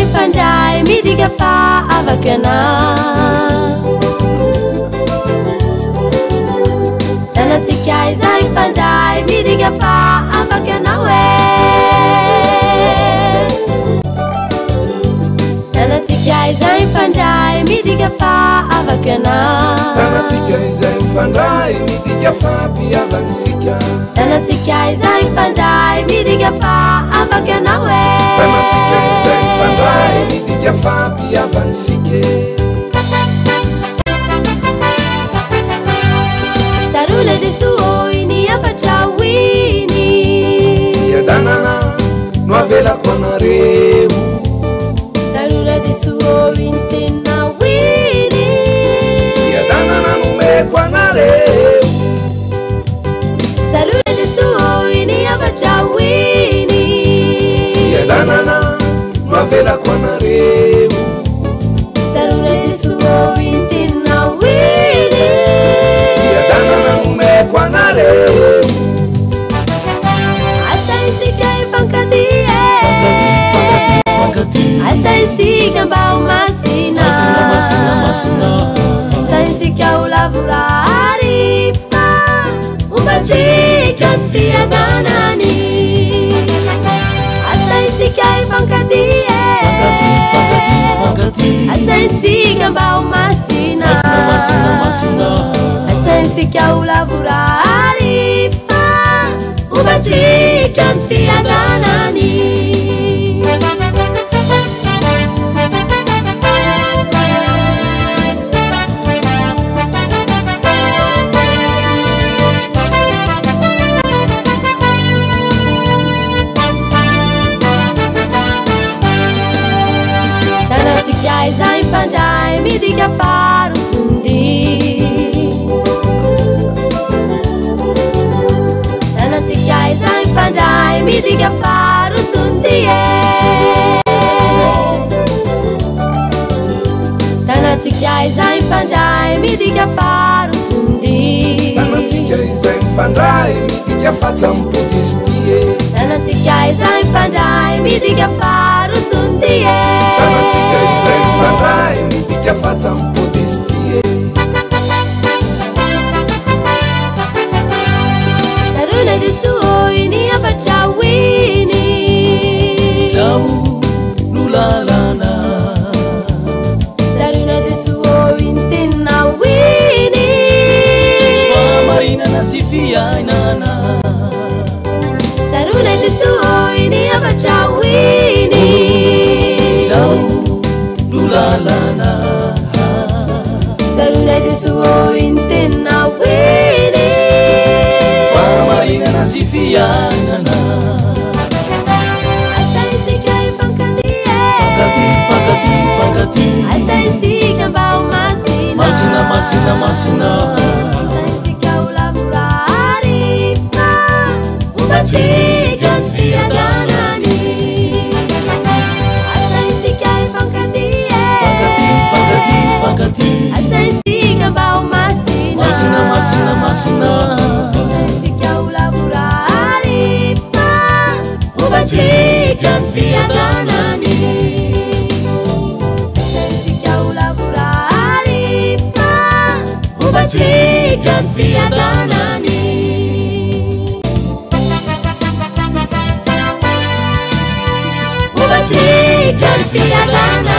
Pandai midiga fa avakana Dana tikai zai pandai midiga fa avakana we Dana tikai zai pandai midiga fa avakana Dana tikai zai pandai midiga fa piavansika Dana tikai zai pandai midiga fa avakana we Dana tikai zai pandai midiga fa piavansike Tarule de suoini apachawini Ya danana no avela konareu Tarule de suoini tena wini Ya danana no me konareu Tarule de suoini apachawini Ya danana no avela konareu Tarule de suoini tena wini Ya danana no me konareu Asai fankadie Asai siga mbao masina Asai siga ulavurari fa Umbachikan fia danani Asai siga fankadie Asai siga mbao masina Asai siga ulavurari fa Umbachikan fia danani Zai pandai midiga faru sundi Dana tikai zai pandai midiga faru sundi Dana tikai zai pandai midiga faru sundi Dana tikai zai pandai midiga fatsampudistie Dana tikai zai pandai midiga faru sundi Dana tikai zai pandai midiga fatsampudistie Taruna de suoini apachawini Zau lulalana Taruna de suoini tena wini Marina nasifia inana Taruna de suoini apachawini Zau lulalana Taruna de suoini tena wini Marina nasifia inana Asai sigai fankadie Fakati Asai siga mbao masina Masina Asai siga ulavurari fa Umbachikan fia danani Asai sigai fankadie Fakati Asai siga mbao masina Masina Asai siga ulavurari fa Umbachikan fia danani Asai siga ulavurari fa Umbachikan fia danani Umbachikan fia danani